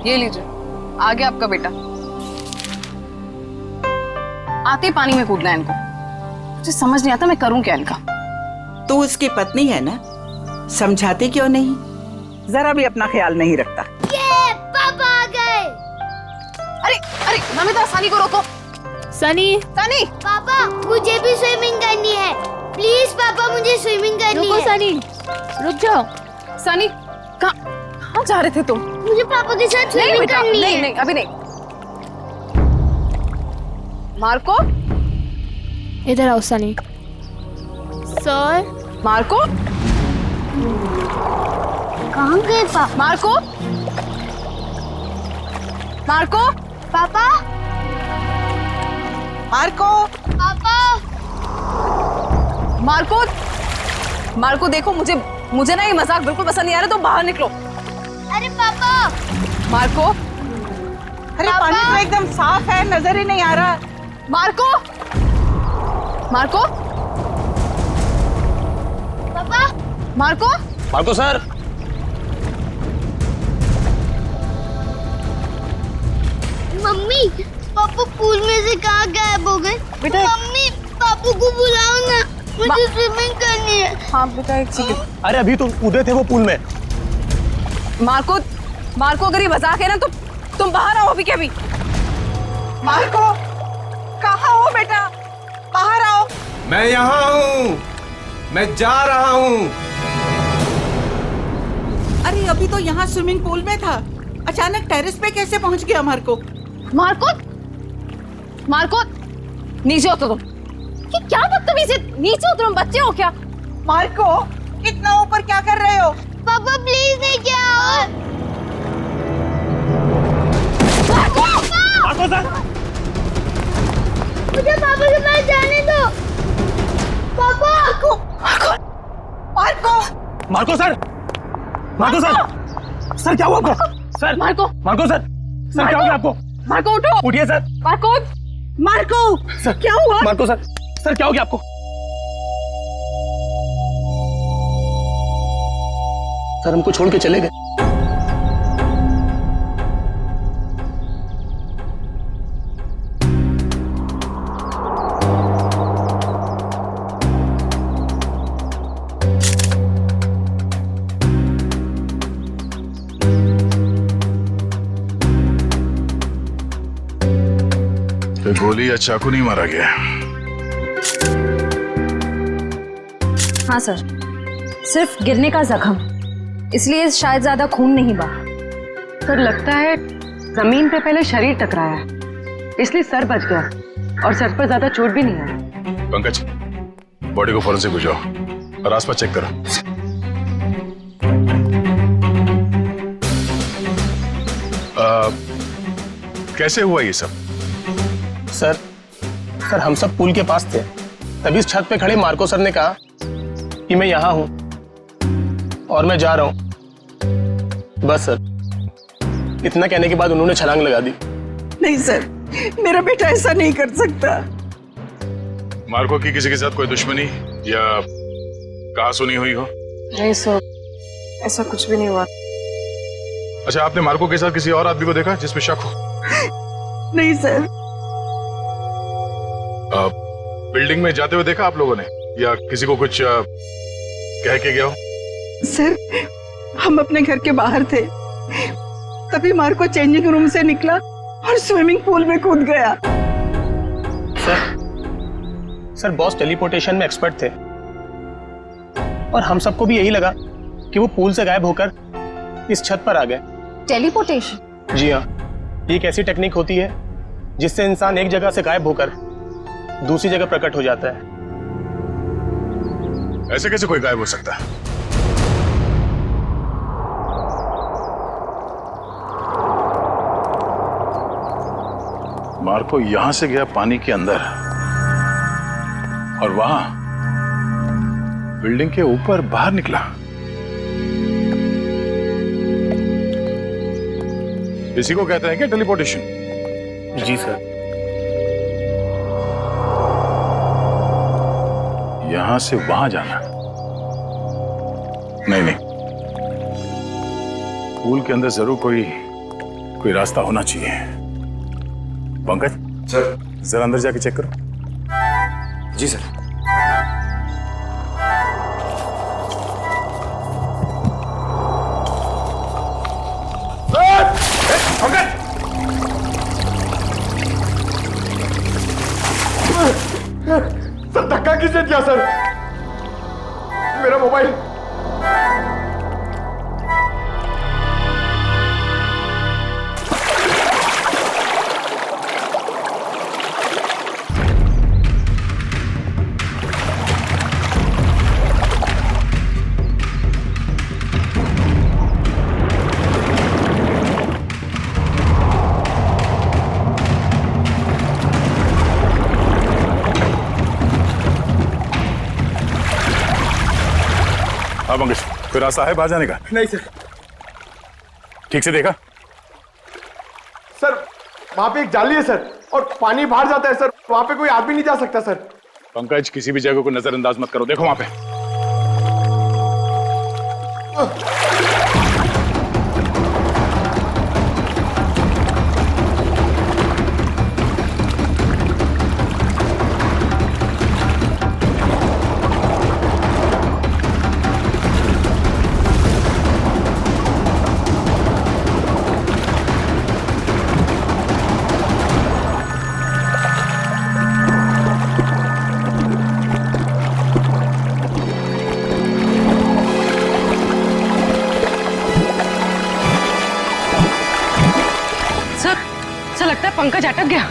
ये लीजिए, आ गया आपका बेटा। आते ही पानी में कूदना है इनको। मुझे समझ नहीं आता मैं करूं क्या इनका। तू उसकी पत्नी है ना, समझाती क्यों नहीं? जरा भी अपना ख्याल नहीं रखता। ये पापा आ गए। अरे अरे नमिता, सनी को रोको। सनी, सनी, पापा मुझे भी स्विमिंग करनी है। प्लीज पापा, मुझे स्विमिंग करनी रुको है। सनी, रुक जाओ। सनी, कहाँ जा रहे थे तुम? मुझे पापा के साथ नहीं स्विमिंग बेटा, करनी नहीं है। नहीं, अभी नहीं। मार्को, इधर आओ सनी। सर, मार्को, कहाँ गए पापा? मार्को, मार्को, पापा, मार्को, पापा, मार्को, मार्को देखो, मुझे ना ये मजाक बिल्कुल पसंद नहीं आ रहा, तो बाहर निकलो। अरे पापा, मार्को, अरे पानी तो एकदम साफ है, नजर ही नहीं आ रहा। मार्को, मार्को, पापा, मार्को, मार्को सर, मम्मी, पापा पूल में से कहाँ गायब हो गए? बेटा, मम्मी, पापा को बुलाओ ना, मुझे स्विमिंग करनी है। हाँ बेटा, एक सेकंड। अरे अभी तो कूदे थे वो पूल में। मार्को, मार्को, अगर ये मजाक है ना तो तुम बाहर आओ अभी के अभी। मार्को, कहाँ हो बेटा? बाहर आओ। मैं यहाँ हूँ, मैं जा रहा हूँ। अरे अभी तो यहाँ स्विमिंग पूल में था, अचानक टेरेस पे कैसे पहुँच गया मार्को? मार्को, मार्को, नीचे उतरो तुम। ये क्या बदतमीजी है? नीचे उतरो, बच्चे हो क्या? मार्को, इतना ऊपर क्या कर रहे हो? पापा प्लीज नहीं क्या और मार्को, मार्को सर, मुझे पापा के पास जाने दो। पापा, Marco, Marco, Marco sir, Marco sir, sir क्या हुआ आपको? Sir, Marco, Marco sir, sir क्या हो गया आपको? मार्को उठो। उठिए सर। मार्को, मार्को, सर क्या हुआ? मार्को सर, सर क्या हो गया आपको? सर हमको छोड़ के चले गए। तो गोली या चाकू नहीं मारा गया? हाँ सर, सिर्फ गिरने का जख्म, इसलिए शायद ज्यादा खून नहीं बहा। सर लगता है जमीन पे पहले शरीर टकराया है, इसलिए सर बच गया और सर पर ज्यादा चोट भी नहीं आई। पंकज, बॉडी को फॉरेंसिक भिजवाओ और आसपास चेक करो। कैसे हुआ ये सब? सर, सर हम सब पुल के पास थे, तभी इस छत पे खड़े मार्को सर ने कहा कि मैं यहाँ हूँ और मैं जा रहा हूँ। बस सर, इतना कहने के बाद उन्होंने छलांग लगा दी। नहीं सर, मेरा बेटा ऐसा नहीं कर सकता। मार्को की किसी के साथ कोई दुश्मनी या कहासुनी हुई हो? नहीं सर, ऐसा कुछ भी नहीं हुआ। अच्छा, आपने मार्को के साथ किसी और आदमी को देखा जिसमें शक हो? नहीं सर। बिल्डिंग में जाते हुए देखा आप लोगों ने, या किसी को कुछ कह के गया हो? सर, हम अपने घर के बाहर थे, तभी मार्को चेंजिंग रूम से निकला और स्विमिंग पूल में कूद गया। सर बॉस टेलीपोर्टेशन में एक्सपर्ट थे और हम सबको भी यही लगा कि वो पूल से गायब होकर इस छत पर आ गए। टेलीपोर्टेशन? जी हाँ, ये एक ऐसी टेक्निक होती है जिससे इंसान एक जगह से गायब होकर दूसरी जगह प्रकट हो जाता है। ऐसे कैसे कोई गायब हो सकता है? मार्को यहां से गया पानी के अंदर और वहां बिल्डिंग के ऊपर बाहर निकला। इसी को कहते हैं क्या टेलीपोर्टेशन? जी सर। यहां से वहां जाना? नहीं नहीं, पूल के अंदर जरूर कोई कोई रास्ता होना चाहिए। पंकज सर। जरा अंदर जाके चेक करो। जी सर। सर धक्का किसने दिया सर? मेरा मोबाइल। हाँ पंकज, कोई रास्ता है बाहर जाने का? नहीं सर। ठीक से देखा? सर वहां पे एक जाली है सर, और पानी बाहर जाता है सर, वहां पे कोई आदमी नहीं जा सकता सर। पंकज, किसी भी जगह को नजरअंदाज मत करो, देखो वहां पे। सर लगता है पंकज अटक गया।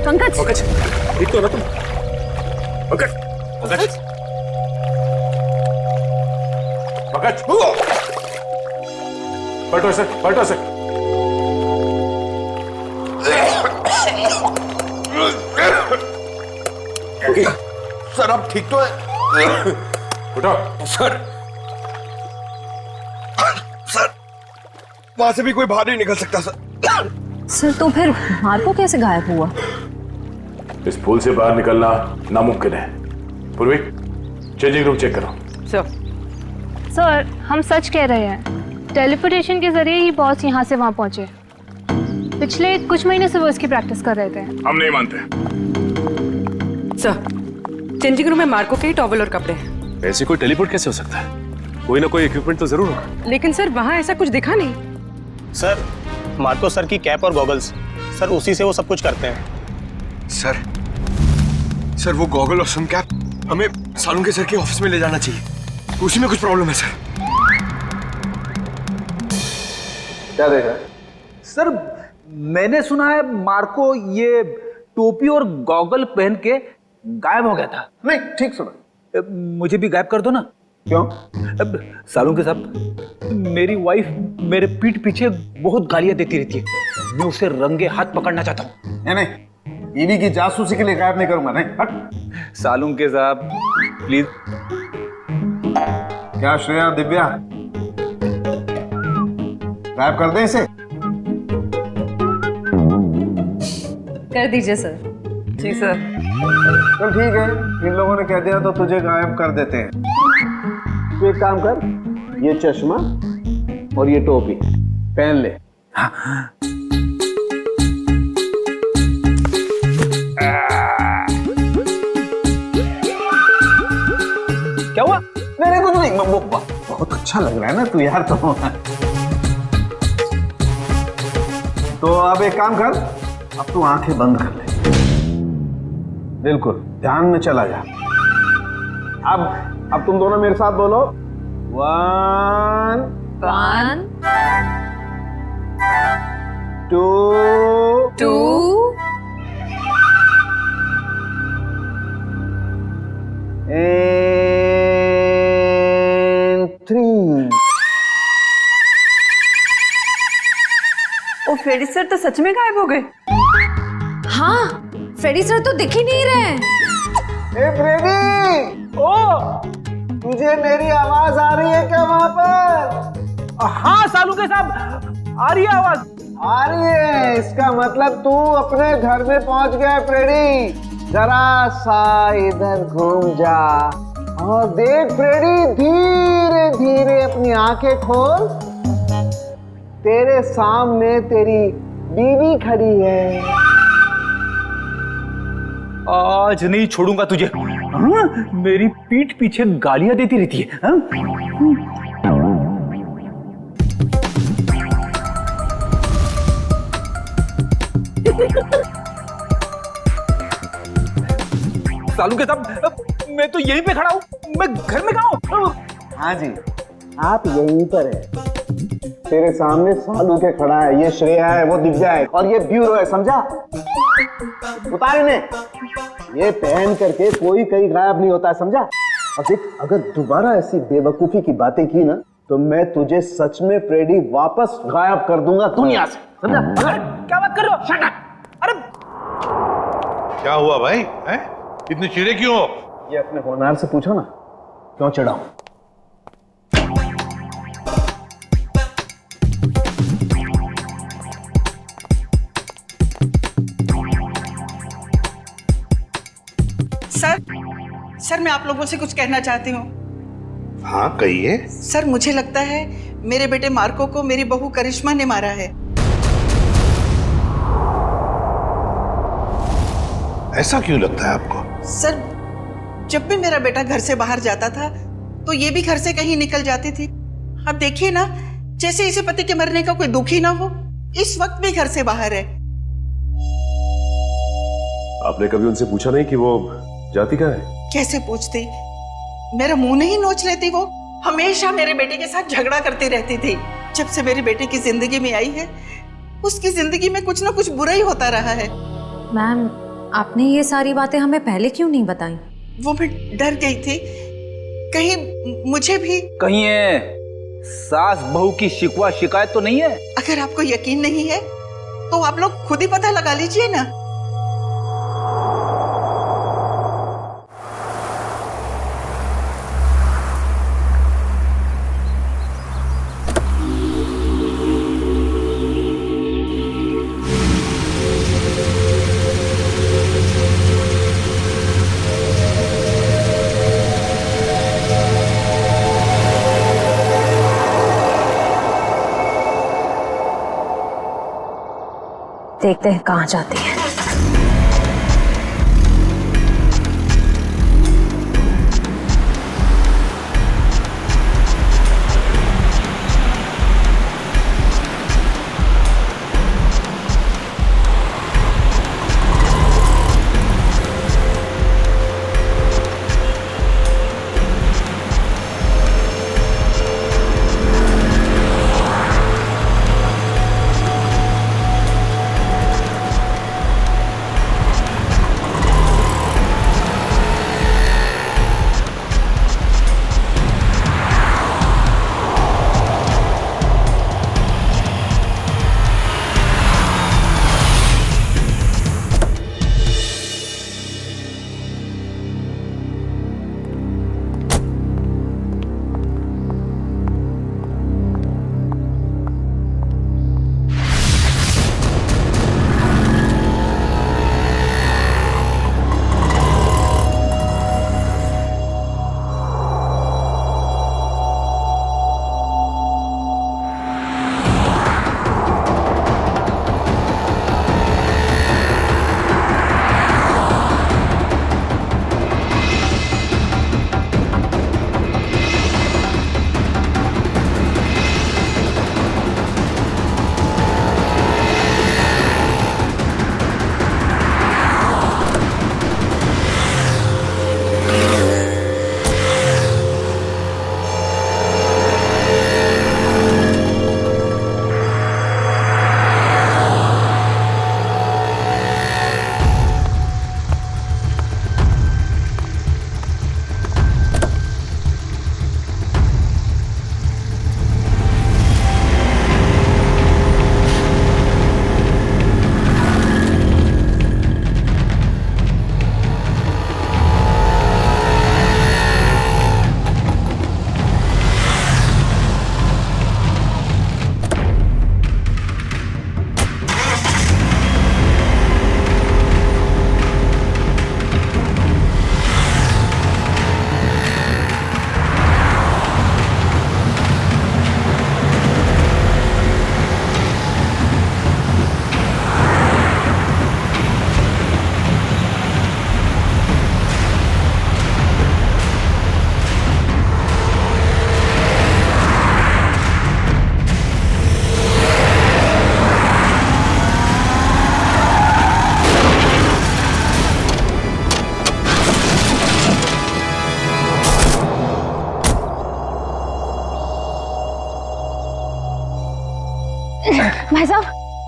पंकज, पंकज, ठीक तो हो ना तुम? पंकज, पंकज, पंकज, पलटो सर, पलटो सर। सर अब ठीक तो है? उठो। सर सर वहां से भी कोई बाहर नहीं निकल सकता सर। सर तो फिर मार्को कैसे गायब हुआ? इस पुल से बाहर निकलना नामुमकिन है। पूर्वी, चेंजिंग रूम चेक करो। सर हम सच कह रहे हैं, टेलीपोर्टेशन के जरिए ही बॉस यहाँ से वहाँ पहुँचे। पिछले कुछ महीने से वो इसकी प्रैक्टिस कर रहे थे। हम नहीं मानते। सर चेंजिंग रूम में मार्को के ही टॉवल और कपड़े हैं। ऐसे कोई टेलीपोर्ट कैसे हो सकता है? कोई ना कोई इक्विपमेंट तो जरूर होगा। लेकिन सर वहाँ ऐसा कुछ दिखा नहीं। सर, मार्को सर की कैप और गॉगल्स, सर उसी से वो सब कुछ करते हैं। सर वो गॉगल और सन कैप हमें सालुंके सर के ऑफिस में ले जाना चाहिए, उसी में कुछ प्रॉब्लम है सर। क्या देखा? सर मैंने सुना है मार्को ये टोपी और गॉगल पहन के गायब हो गया था। नहीं, ठीक सुना। मुझे भी गायब कर दो ना। क्यों? अब सालुंके साहब, मेरी वाइफ मेरे पीठ पीछे बहुत गालियां देती रहती है। मैं उसे रंगे हाथ पकड़ना चाहता हूँ। नहीं, बीवी की जासूसी के लिए गायब नहीं करूंगा। नहीं, हट। सालुंके साहब प्लीज। क्या श्रेया, दिव्या, गायब कर दे इसे? कर दीजिए सर। जी सर। चल ठीक है, इन लोगों ने कह दिया तो तुझे गायब कर देते हैं। तू एक काम कर, ये चश्मा और ये टोपी पहन ले। क्या हुआ? नहीं कुछ नहीं, बहुत बहुत अच्छा लग रहा है ना तू यार। तो अब एक काम कर, अब तू आंखें बंद कर ले, बिल्कुल ध्यान में चला जा। अब तुम दोनों मेरे साथ बोलो, 1 2 and 3। ओ फ्रेडी सर तो सच में गायब हो गए। हाँ, फ्रेडी सर तो दिख ही नहीं रहे। ए फ्रेडी, ओ तुझे मेरी आवाज आ रही है क्या वहां पर? हाँ सालू के साहब, आ रही है आवाज। आ रही है, इसका मतलब तू अपने घर में पहुंच गया फ्रेडी। जरा सा इधर घूम जा और देख फ्रेडी, धीरे धीरे अपनी आंखें खोल। तेरे सामने तेरी बीवी खड़ी है। आज नहीं छोड़ूंगा तुझे। हाँ? मेरी पीठ पीछे गालियां देती रहती है। हाँ? सालू के साहब, मैं तो यहीं पे खड़ा हूँ, मैं घर में कहाँ हूँ? हाँ जी, आप यहीं पर है। तेरे सामने सालू के खड़ा है, ये श्रेया है, वो दिख जाए, और ये ब्यूरो है, समझा? उतार इन्हें। ये पहन करके कोई कहीं गायब नहीं होता है, समझा? और देख, अगर दोबारा ऐसी बेवकूफी की बातें की ना, तो मैं तुझे सच में फ्रेडी वापस गायब कर दूंगा दुनिया से, समझा? क्या बात कर रहे हो? Shut up! अरे क्या हुआ भाई? हैं? इतने चिड़े क्यों हो? ये अपने होनहार से पूछो ना, क्यों चिढ़ाऊं? सर मैं आप लोगों से कुछ कहना चाहती हूँ। हाँ कहिए। सर मुझे लगता है मेरे बेटे मार्को को मेरी बहू करिश्मा ने मारा है। ऐसा क्यों लगता है आपको? सर जब भी मेरा बेटा घर से बाहर जाता था तो ये भी घर से कहीं निकल जाती थी। अब देखिए ना, जैसे इसे पति के मरने का कोई दुख ही ना हो, इस वक्त भी घर से बाहर है। आपने कभी उनसे पूछा नहीं कि वो जाती कहाँ है? कैसे पूछती, मेरा मुंह नहीं नोच लेती। वो हमेशा मेरे बेटे के साथ झगड़ा करती रहती थी। जब से मेरे बेटे की जिंदगी में आई है, उसकी जिंदगी में कुछ ना कुछ बुरा ही होता रहा है। मैम, आपने ये सारी बातें हमें पहले क्यों नहीं बताई? वो मैं डर गई थी, कहीं मुझे भी कहीं है सास बहू की शिकवा शिकायत तो नहीं है? अगर आपको यकीन नहीं है तो आप लोग खुद ही पता लगा लीजिए ना। देखते हैं कहाँ जाती है।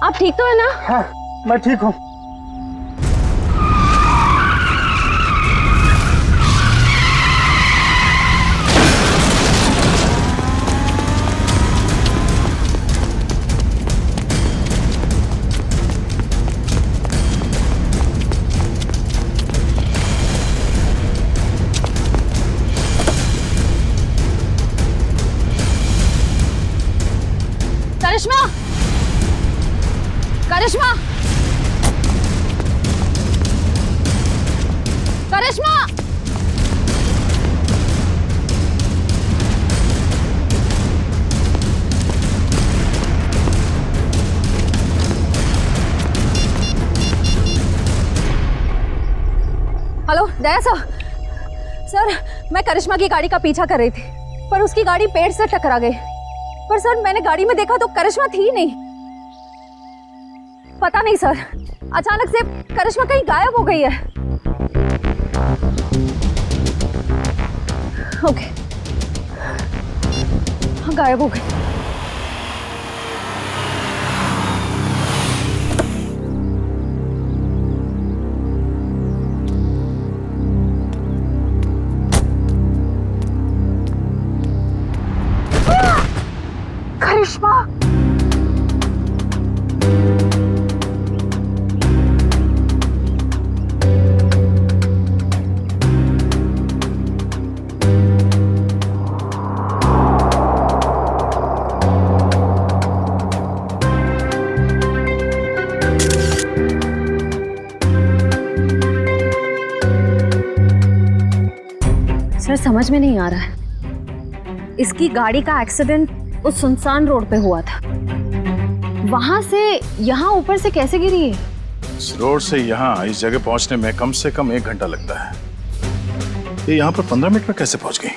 आप ठीक तो है ना? हाँ मैं ठीक हूँ। करिश्मा, करिश्मा, करिश्मा, हेलो दया सर। सर मैं करिश्मा की गाड़ी का पीछा कर रही थी पर उसकी गाड़ी पेड़ से टकरा गई। पर सर मैंने गाड़ी में देखा तो करिश्मा थी नहीं। पता नहीं सर, अचानक से करिश्मा कहीं गायब हो गई है। ओके, हाँ गायब हो गई। करिश्मा, सर समझ में नहीं आ रहा है, इसकी गाड़ी का एक्सीडेंट उस सुनसान रोड पे हुआ था, वहां से यहाँ ऊपर से कैसे गिरी है? इस रोड से यहाँ इस जगह पहुंचने में कम से कम 1 घंटा लगता है। ये यहाँ पर 15 मिनट में कैसे पहुंच गई?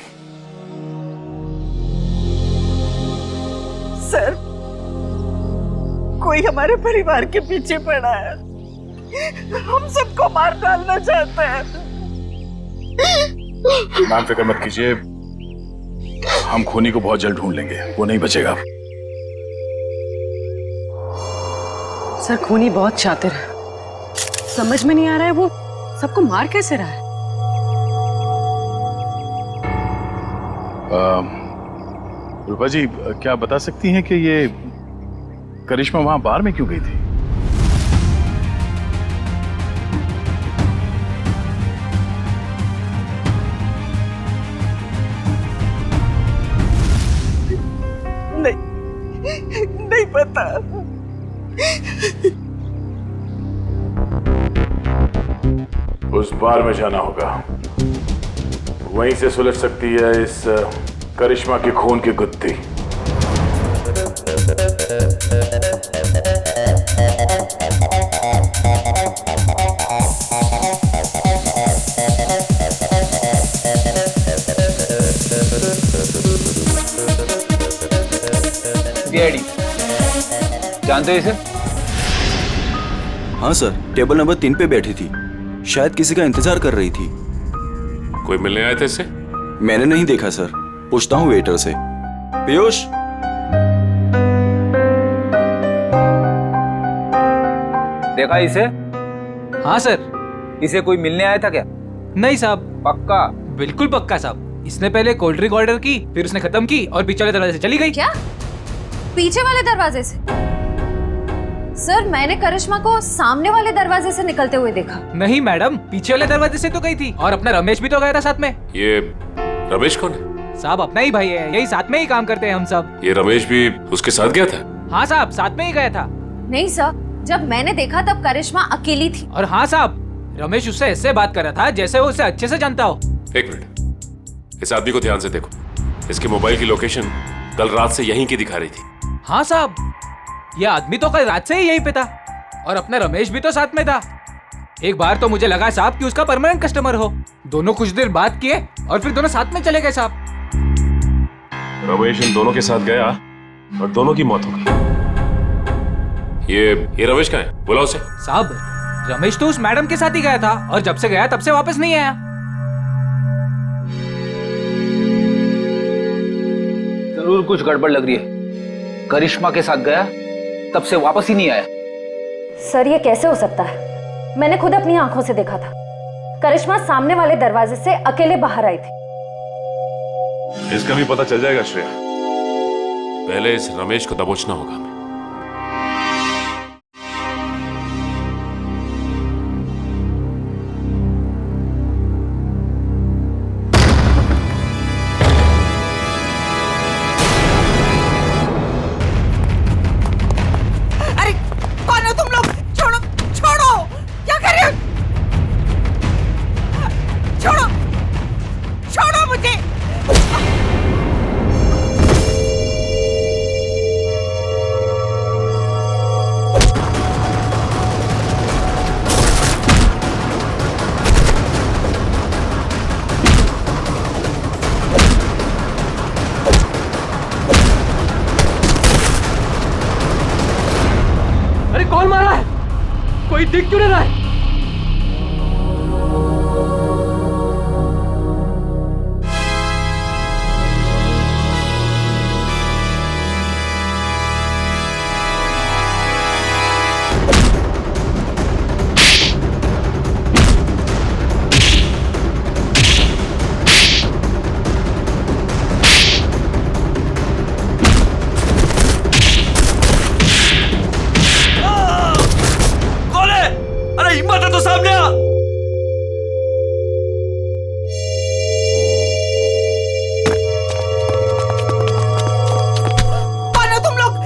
सर कोई हमारे परिवार के पीछे पड़ा है, हम सबको मार डालना चाहता है। मैम फिक्र मत कीजिए, हम खूनी को बहुत जल्द ढूंढ लेंगे, वो नहीं बचेगा। सर खूनी बहुत शातिर है, समझ में नहीं आ रहा है वो सबको मार कैसे रहा है। रूपा जी क्या बता सकती हैं कि ये करिश्मा वहां बार में क्यों गई थी? नहीं पता। उस बार में जाना होगा, वहीं से सुलझ सकती है इस करिश्मा की खून की गुत्थी। जानते हो इसे? हाँ सर, टेबल नंबर 3 पे बैठी थी, शायद किसी का इंतजार कर रही थी। कोई मिलने आए थे इससे? मैंने नहीं देखा सर, पूछता हूँ वेटर से। पीयूष, देखा इसे? हाँ सर, इसे कोई मिलने आया था क्या? नहीं साहब। पक्का? बिल्कुल पक्का साहब। इसने पहले कोल्ड ड्रिंक ऑर्डर की, फिर उसने खत्म की और पीछे वाले दरवाजे से चली गई। क्या? पीछे वाले दरवाजे से? सर मैंने करिश्मा को सामने वाले दरवाजे से निकलते हुए देखा। नहीं मैडम, पीछे वाले दरवाजे से तो गई थी, और अपना रमेश भी तो गया था साथ में। ये रमेश कौन है? साहब अपना ही भाई है, यही साथ में ही काम करते हैं हम सब। ये रमेश भी उसके साथ गया था? हाँ साहब, साथ में ही गया था। नहीं सर, जब मैंने देखा तब करिश्मा अकेली थी। और हाँ साहब, रमेश उससे ऐसे बात कर रहा था जैसे वो उसे अच्छे से जानता हो। 1 मिनट, इस आदमी को ध्यान से देखो। इसके मोबाइल की लोकेशन कल रात से यहीं की दिखा रही थी। हाँ साहब, ये आदमी तो कल रात से ही यहीं पे था, और अपना रमेश भी तो साथ में था। एक बार तो मुझे लगा साहब कि उसका परमानेंट कस्टमर हो। दोनों कुछ देर बात किए और फिर दोनों साथ में चले गए साहब। रमेश इन दोनों के साथ गया और दोनों की मौत हो गई। ये रमेश कहाँ है? बुलाओ उसे। साहब रमेश तो उस मैडम के साथ ही गया था, और जब से गया तब से वापस नहीं आया। जरूर कुछ गड़बड़ लग रही है। करिश्मा के साथ गया तब से वापस ही नहीं आया। सर ये कैसे हो सकता है? मैंने खुद अपनी आंखों से देखा था। करिश्मा सामने वाले दरवाजे से अकेले बाहर आई थी। इसका भी पता चल जाएगा श्रेया। पहले इस रमेश को दबोचना होगा हमें। अरे कौन हो तुम लोग? छोड़ो छोड़ो, क्या कर रहे हो? छोड़ो छोड़ो मुझे। अरे कौन मारा है? कोई दिख क्यों नहीं रहा है? हिम्मत है तो सामने आ। कौन हो तुम लोग?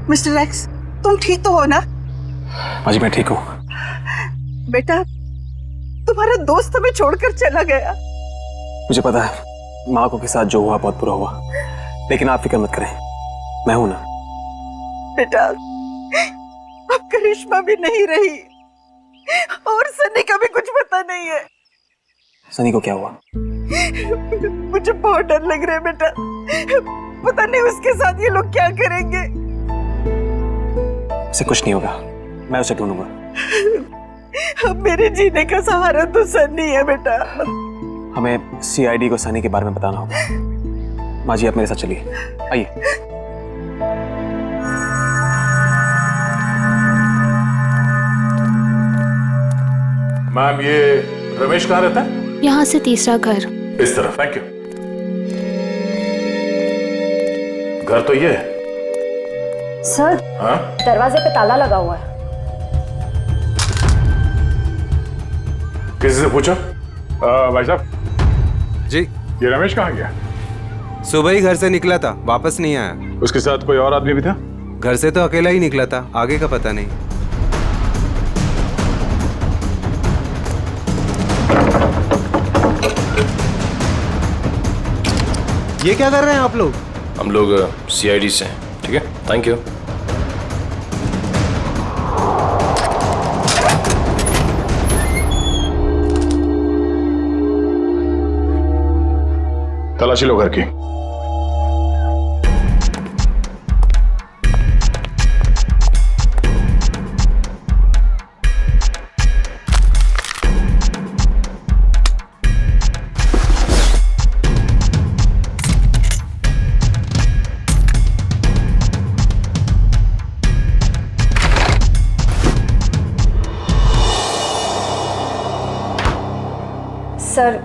मिस्टर एक्स, तुम ठीक तो हो ना? माँ जी मैं ठीक हूँ। बेटा, तुम्हारा दोस्त हमें छोड़कर चला गया। मुझे पता है माँ को के साथ जो हुआ बहुत बुरा हुआ, लेकिन आप फिक्र मत करें, मैं हूं ना। बेटा, अब करिश्मा भी नहीं रही और सनी का भी कुछ पता नहीं है। सनी को क्या हुआ? मुझे बहुत डर लग रहा है बेटा, पता नहीं उसके साथ ये लोग क्या करेंगे। उसे कुछ नहीं होगा, मैं उसे ढूंढूंगा। अब मेरे जीने का सहारा तो सनी है बेटा। हमें सीआईडी को सनी के बारे में बताना होगा। माँ जी आप मेरे साथ चलिए, आइए। मैम ये रमेश कहाँ रहता है? यहाँ से तीसरा घर। इस तरफ। Thank you. घर तो ये है। सर हाँ? दरवाजे पे ताला लगा हुआ है। किसी से पूछा? भाई साहब जी, ये रमेश कहाँ गया? सुबह ही घर से निकला था, वापस नहीं आया। उसके साथ कोई और आदमी भी था? घर से तो अकेला ही निकला था, आगे का पता नहीं। ये क्या कर रहे हैं आप लोग? हम लोग सीआईडी से हैं। ठीक है, थैंक यू। तलाशी लो घर की। सर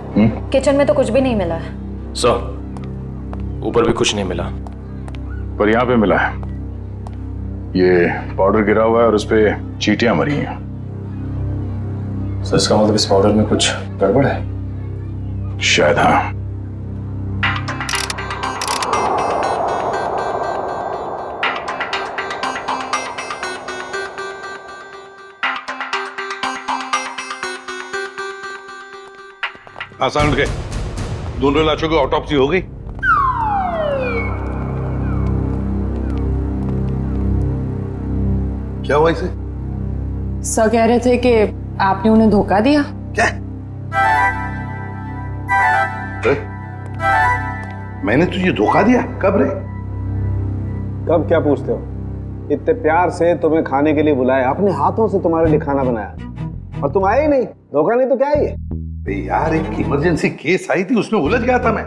किचन में तो कुछ भी नहीं मिला है। सर ऊपर भी कुछ नहीं मिला, पर यहाँ पे मिला है। ये पाउडर गिरा हुआ है और उस पे चींटियां मरी हैं। सर इसका मतलब इस पाउडर में कुछ गड़बड़ है? शायद हाँ। आसान गए, दोनों लाशों की ऑटोप्सी हो गई। क्या हुआ इसे? सर कह रहे थे कि आपने उन्हें धोखा दिया। क्या? मैंने तुझे धोखा दिया? कब रे? कब क्या पूछते हो? इतने प्यार से तुम्हें खाने के लिए बुलाया, अपने हाथों से तुम्हारे लिए खाना बनाया और तुम आए ही नहीं। धोखा नहीं तो क्या ही है? यार एक इमरजेंसी केस आई थी, उसमें उलझ गया था मैं।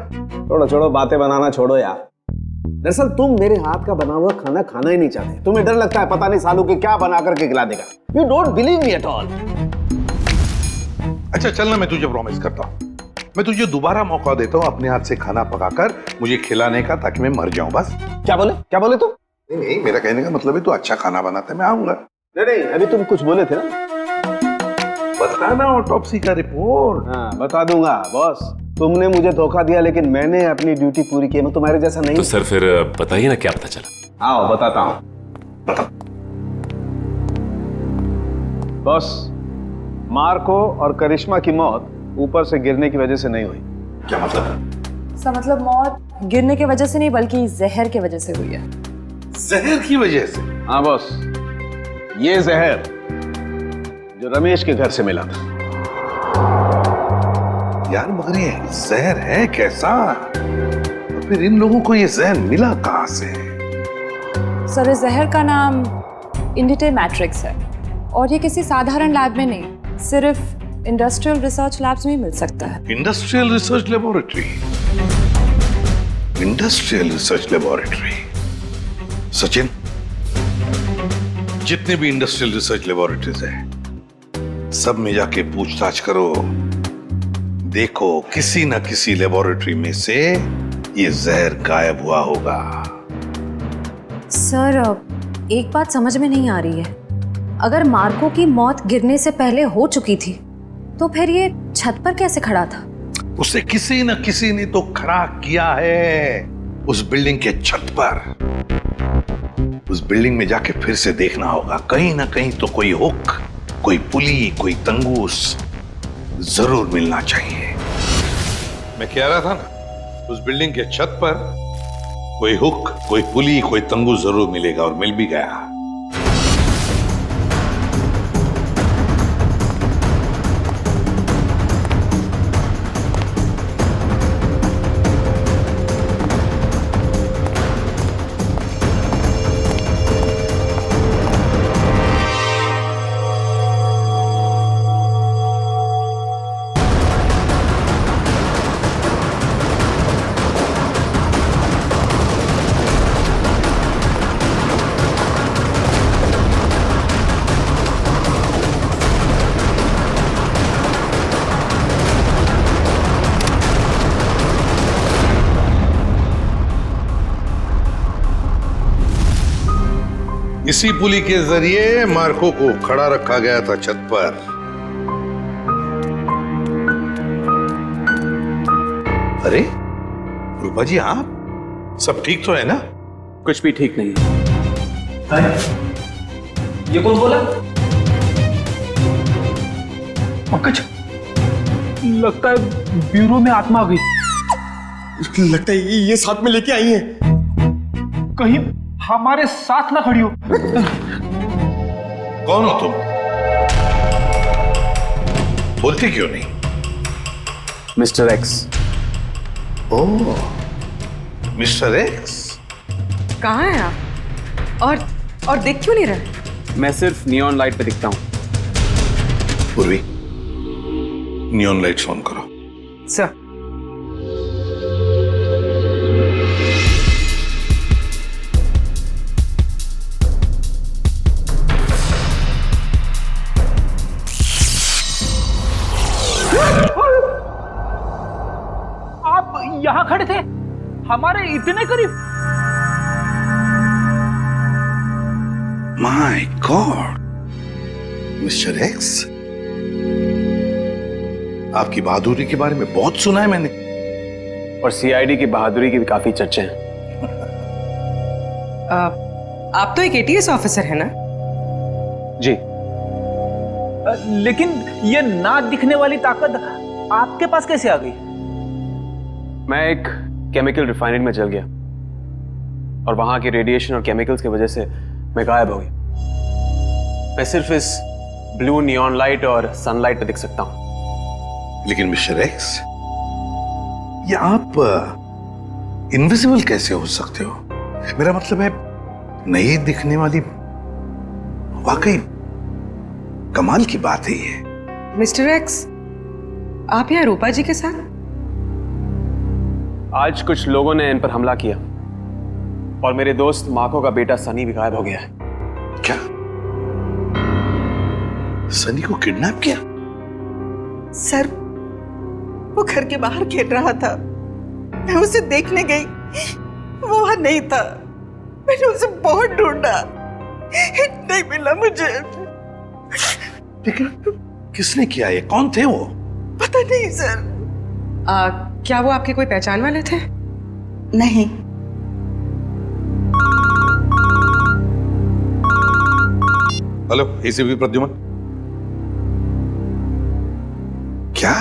छोड़ो छोड़ो, बातें बनाना छोड़ो यार। दरअसल तुम मेरे हाथ का बना हुआ खाना खाना ही नहीं चाहते। तुम्हें डर लगता है पता नहीं सालू के क्या बना करके खिला देगा। You don't believe me at all. अच्छा चल ना, मैं तुझे प्रॉमिस करता हूँ, मैं तुझे दोबारा मौका देता हूँ अपने हाथ से खाना पकाकर मुझे खिलाने का, ताकि मैं मर जाऊं बस। क्या बोले तुम? नहीं, मेरा कहने का मतलब है तू अच्छा खाना बनाता है, मैं आऊंगा। नहीं, अभी तुम कुछ बोले थे ना। बताना ऑटोप्सी का रिपोर्ट। हाँ बता दूंगा बॉस। तुमने मुझे धोखा दिया लेकिन मैंने अपनी ड्यूटी पूरी की। मैं तुम्हारे जैसा नहीं। तो सर फिर बताइए ना क्या पता चला। आओ बताता हूँ। बॉस, मार्को और करिश्मा की मौत ऊपर से गिरने की वजह से नहीं हुई। क्या मतलब? सर मतलब मौत गिरने की वजह से नहीं बल्कि जहर की वजह से हुई है। जहर की वजह से? हाँ बॉस, ये जहर जो रमेश के घर से मिला था। यार मगर ये जहर है कैसा? तो फिर इन लोगों को ये जहर मिला कहां से? सर इस जहर का नाम इंडिटे मैट्रिक्स है और ये किसी साधारण लैब में नहीं, सिर्फ इंडस्ट्रियल रिसर्च लैब्स में ही मिल सकता है। Industrial research laboratory? Industrial research laboratory? Sachin, जितने भी इंडस्ट्रियल रिसर्च लेबोरेटरीज हैं सब में जाके पूछताछ करो। देखो किसी न किसी लेबोरेटरी में से ये जहर गायब हुआ होगा। सर एक बात समझ में नहीं आ रही है। अगर मार्को की मौत गिरने से पहले हो चुकी थी तो फिर ये छत पर कैसे खड़ा था? उसे किसी न किसी ने तो खड़ा किया है उस बिल्डिंग के छत पर। उस बिल्डिंग में जाके फिर से देखना होगा, कहीं ना कहीं तो कोई हुक, कोई पुली, कोई तंगूस जरूर मिलना चाहिए। मैं कह रहा था ना, उस बिल्डिंग के छत पर कोई हुक, कोई पुली, कोई तंगूस जरूर मिलेगा, और मिल भी गया। इसी पुली के जरिए मार्को को खड़ा रखा गया था छत पर। अरे रूपा जी, आप सब ठीक तो है ना? कुछ भी ठीक नहीं है। ये कौन बोला? पंकज, लगता है ब्यूरो में आत्मा आ गई। लगता है ये साथ में लेके आई हैं। कहीं हमारे साथ ना खड़ी हो। कौन हो तुम? बोलते क्यों नहीं? Mister X. Oh, mister X. कहाँ हैं आप? और देख क्यों नहीं रहे? मैं सिर्फ नियॉन लाइट पे दिखता हूँ। पूर्वी, नियॉन लाइट्स ऑन करो। सर यहाँ खड़े थे, हमारे इतने करीब। माय गॉड, मिस्टर एक्स, आपकी बहादुरी के बारे में बहुत सुना है मैंने, और सीआईडी की बहादुरी की भी काफी चर्चे हैं। आप तो एक एटीएस ऑफिसर है ना? जी। लेकिन ये ना दिखने वाली ताकत आपके पास कैसे आ गई? मैं एक केमिकल रिफाइनरी में चल गया और वहां के रेडिएशन और केमिकल्स की वजह से मैं गायब हो गया। मैं सिर्फ इस ब्लू नियॉन लाइट और सनलाइट पे दिख सकता हूं। लेकिन मिस्टर एक्स, ये आप इनविजिबल कैसे हो सकते हो? मेरा मतलब है, नहीं दिखने वाली वाकई कमाल की बात है ये। मिस्टर एक्स, आप यहाँ रूपा जी के साथ? आज कुछ लोगों ने इन पर हमला किया और मेरे दोस्त मार्को का बेटा सनी भी गायब हो गया है। क्या? सनी को किडनैप किया? सर, वो घर के बाहर खेल रहा था, मैं उसे देखने गई, वो वहां नहीं था। मैंने उसे बहुत ढूंढा, नहीं मिला मुझे। लेकिन किसने किया ये? कौन थे वो? पता नहीं सर। क्या वो आपके कोई पहचान वाले थे? नहीं। Hello, ACP Pradyuman. क्या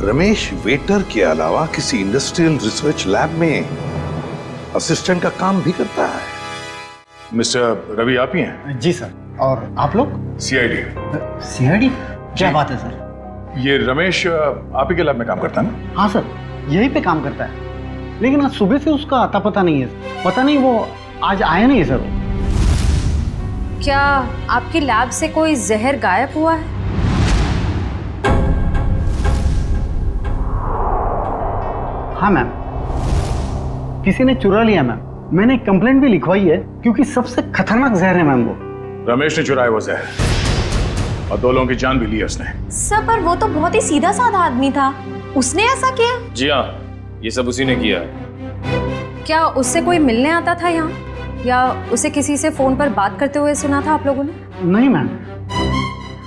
रमेश वेटर के अलावा किसी इंडस्ट्रियल रिसर्च लैब में असिस्टेंट का काम भी करता है? मिस्टर रवि आप ही हैं? जी सर। और आप लोग? सीआईडी। सीआईडी? क्या बात है सर? ये रमेश आप ही के लैब में काम करता है ना? हाँ सर, यहीं पे काम करता है, लेकिन आज सुबह से उसका आता पता नहीं है। पता नहीं वो आज आया नहीं सर। क्या आपकी लैब से कोई जहर गायब हुआ है? हाँ मैम, किसी ने चुरा लिया मैम। मैंने कंप्लेंट भी लिखवाई है, क्योंकि सबसे खतरनाक जहर है मैम वो। रमेश ने चुराया वो जहर और 2 लोगों की जान भी ली है उसने। सर, पर वो तो बहुत ही सीधा साधा आदमी था, उसने ऐसा किया? जी हाँ, ये सब उसी ने किया है। क्या उससे कोई मिलने आता था यहाँ, या उसे किसी से फोन पर बात करते हुए सुना था आप लोगों ने? नहीं मैम।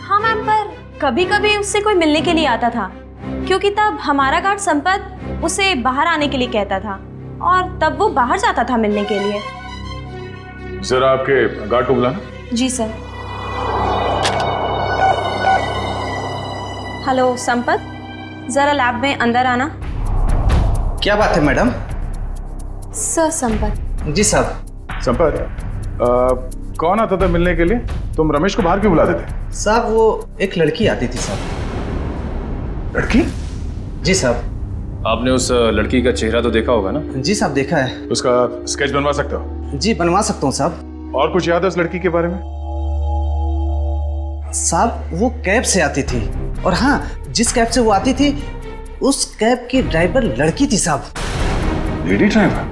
हाँ मैम, पर कभी कभी उससे कोई मिलने के लिए आता था, क्योंकि तब हमारा गार्ड संपत उसे बाहर आने के लिए कहता था और तब वो बाहर जाता था मिलने के लिए। जरा आपके गार्ड को बुलाना। जी सर। हेलो संपत, जरा लैब में अंदर आना। क्या बात है मैडम? सर संपत। जी साहब। संपत, कौन आता था मिलने के लिए? तुम रमेश को बाहर क्यों बुलाते थे? साहब, वो एक लड़की आती थी साहब। लड़की? जी साहब। आपने उस लड़की का चेहरा तो देखा होगा ना? जी साहब, देखा है। उसका स्केच बनवा सकते हो? जी बनवा सकता हूँ साहब। और कुछ याद है उस लड़की के बारे में? साहब, वो कैब से आती थी, और हाँ, जिस कैब से वो आती थी उस कैब की ड्राइवर लड़की थी साहब। Lady driver?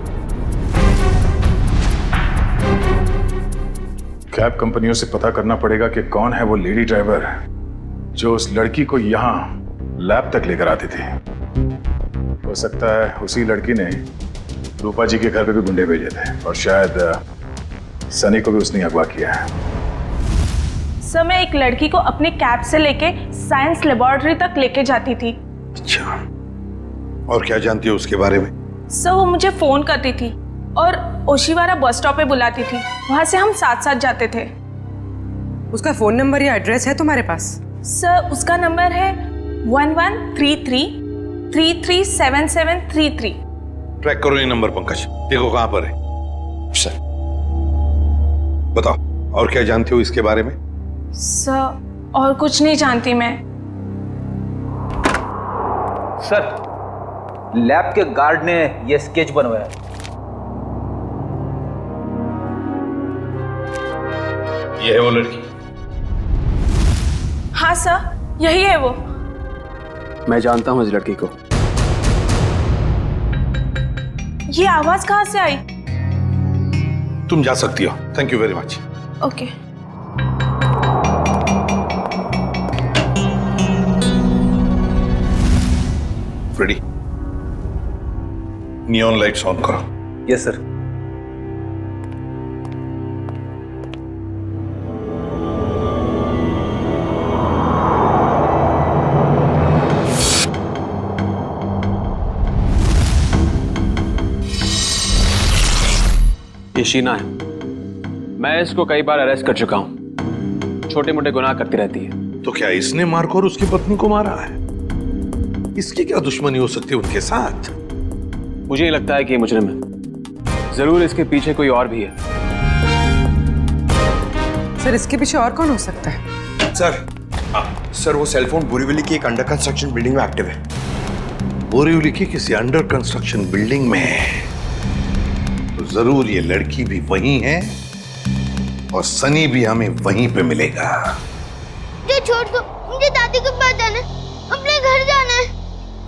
कैब कंपनियों से पता करना पड़ेगा कि कौन है वो लेडी ड्राइवर जो उस लड़की को यहाँ लैब तक लेकर आती थी। हो सकता है उसी लड़की ने रूपा जी के घर पे भी गुंडे भेजे थे, और शायद सनी को भी उसने अगवा किया है। सर, मैं एक लड़की को अपने कैब से लेके साइंस लेबोरेटरी तक लेके जाती थी। अच्छा, और क्या जानती हो उसके बारे में? सर, वो मुझे फोन करती थी और ओशिवारा बस स्टॉप पे बुलाती थी, वहां से हम साथ साथ जाते थे। उसका फोन नंबर या एड्रेस है तुम्हारे पास? सर, उसका नंबर है 1133337733। ट्रैक करो ये नंबर पंकज, देखो कहां पर है। सर बताओ, और क्या जानते हो इसके बारे में? सर, और कुछ नहीं जानती मैं। सर, लैब के गार्ड ने ये स्केच बनवाया। ये है वो लड़की? हाँ सर, यही है वो। मैं जानता हूँ इस लड़की को। ये आवाज कहाँ से आई? तुम जा सकती हो। Thank you very much. Okay. Freddie, neon lights on करो। Yes sir. ये शीना है। मैं इसको कई बार अरेस्ट कर चुका हूं। छोटे मोटे गुनाह करती रहती है। तो क्या इसने मार्को और उसकी पत्नी को मारा है? इसकी क्या दुश्मनी हो सकती है उनके साथ? मुझे ये लगता है कि ये मुजरिम है। जरूर इसके पीछे कोई और भी है। सर इसके पीछे और कौन हो सकता है? सर वो सेलफोन बोरीवली की एक अंडर कंस्ट्रक्शन बिल्डिंग में एक्टिव है। बोरीवली की किसी अंडर कंस्ट्रक्शन बिल्डिंग में है तो जरूर ये लड़की भी वहीं है और सनी भी हमें वहीं पे मिलेगा। मुझे छोड़ दो, मुझे दादी के पास जाना है, अपने घर जाना है।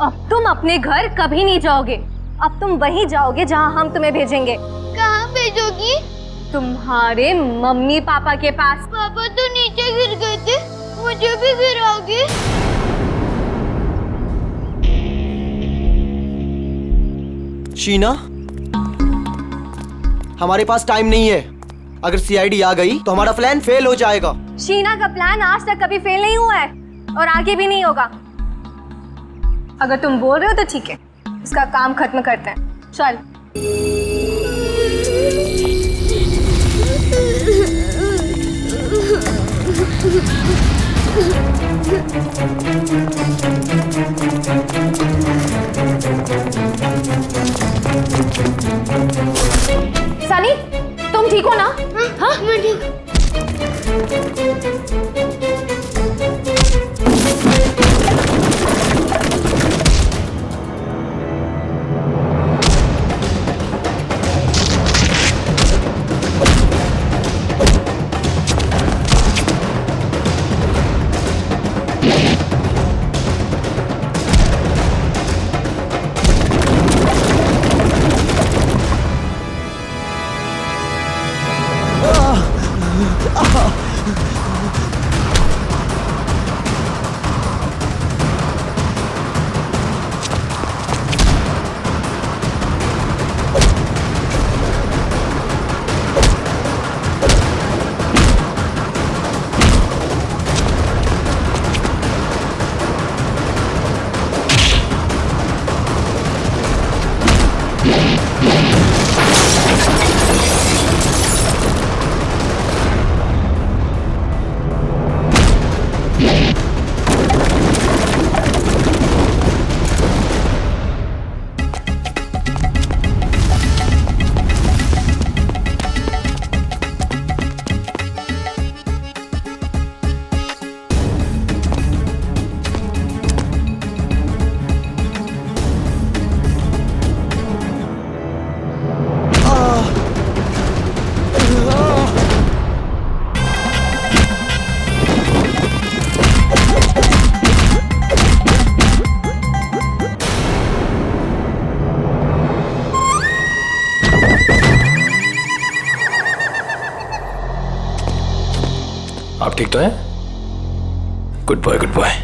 अब तुम अपने घर कभी नहीं जाओगे। अब तुम वहीं जाओगे जहां हम तुम्हें भेजेंगे। कहाँ भेजोगी? तुम्हारे मम्मी पापा के पास। पापा तो नीचे गिर गए थे, मुझे भी गिराओगे? शीना, हमारे पास टाइम नहीं है। अगर सीआईडी आ गई तो हमारा प्लान फेल हो जाएगा। शीना का प्लान आज तक कभी फेल नहीं हुआ है और आगे भी नहीं होगा। अगर तुम बोल रहे हो तो ठीक है, इसका काम खत्म करते हैं। चल। सनी, तुम ठीक हो ना? हाँ, मैं ठीक। आप ठीक तो हैं? Good boy, good boy.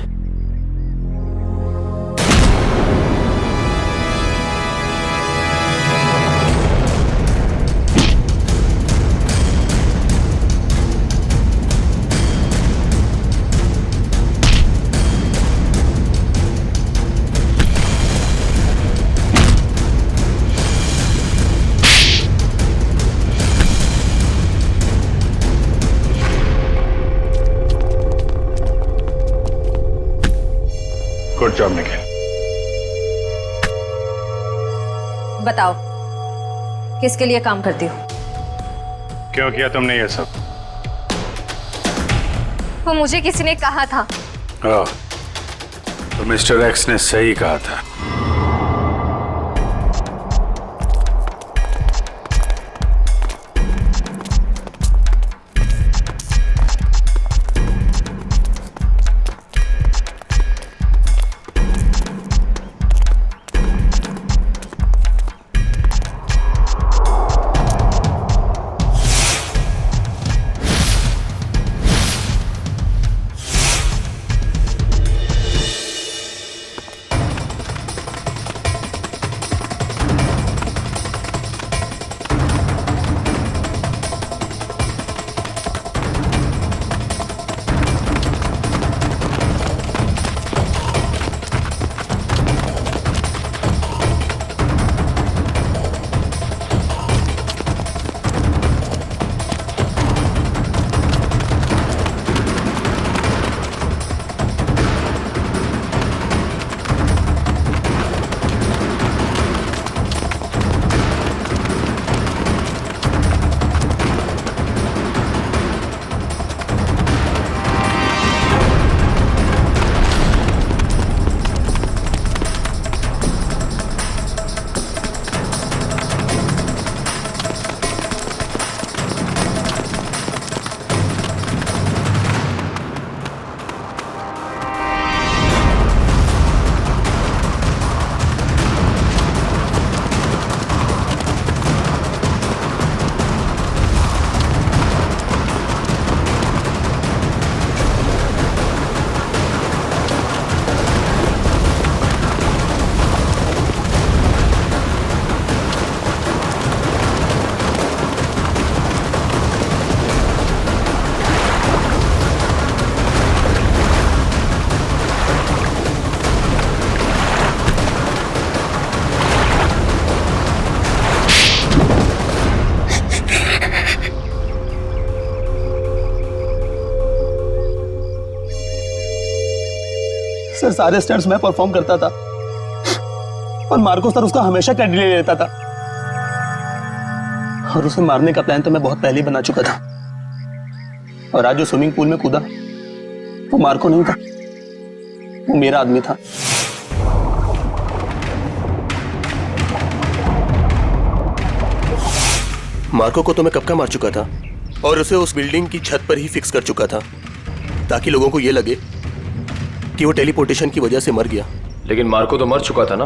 Good job Nikhil. बताओ, किसके लिए काम करती हो? क्यों किया तुमने ये सब? वो मुझे किसी ने कहा था। तो मिस्टर एक्स ने सही कहा था। सर सारे स्टंट्स मैं परफॉर्म करता था और मार्को सर उसका हमेशा क्रेडिट ले लेता था। और उसे मारने का प्लान तो मैं बहुत पहले ही बना चुका था। और आज जो स्विमिंग पूल में कूदा वो मार्को नहीं था, वो मेरा आदमी था। मार्को को तो मैं कब का मार चुका था और उसे उस बिल्डिंग की छत पर ही फिक्स कर चुका था ताकि लोगों को यह लगे कि वो टेलीपोर्टेशन की वजह से मर गया। लेकिन मार्को तो मर चुका था ना,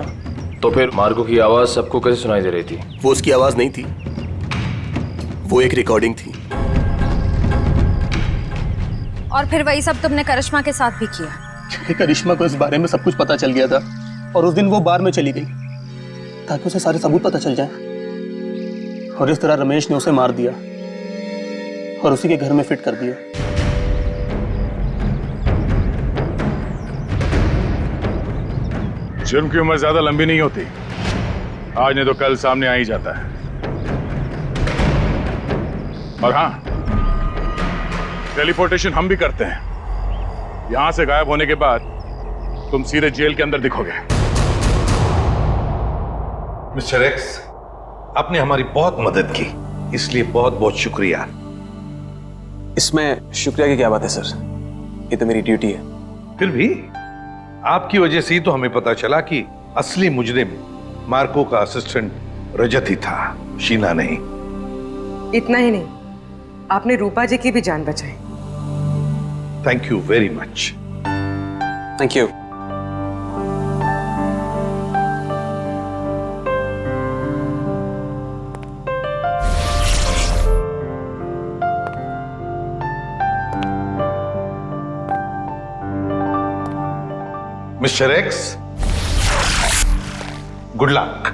तो फिर मार्को की आवाज सबको कैसे सुनाई दे रही थी? वो उसकी आवाज नहीं थी, वो एक रिकॉर्डिंग थी। और फिर वही सब तुमने करिश्मा के साथ भी किया? क्योंकि करिश्मा को इस बारे में सब कुछ पता चल गया था और उस दिन वो बार में चली गई ताकि उसे सारे सबूत पता चल जाए। और इस तरह रमेश ने उसे मार दिया और उसी के घर में फिट कर दिया। जुर्म की उम्र ज्यादा लंबी नहीं होती, आज नहीं तो कल सामने आ ही जाता है। और हाँ, टेलीपोर्टेशन हम भी करते हैं। यहां से गायब होने के बाद तुम सीधे जेल के अंदर दिखोगे। मिस्टर एक्स, आपने हमारी बहुत मदद की, इसलिए बहुत बहुत शुक्रिया। इसमें शुक्रिया की क्या बात है सर, ये तो मेरी ड्यूटी है। फिर भी आपकी वजह से ही तो हमें पता चला कि असली मुजरिम मार्को का असिस्टेंट रजत ही था, शीना नहीं। इतना ही नहीं, आपने रूपा जी की भी जान बचाई। Thank you very much. Thank you. Mister x, good luck.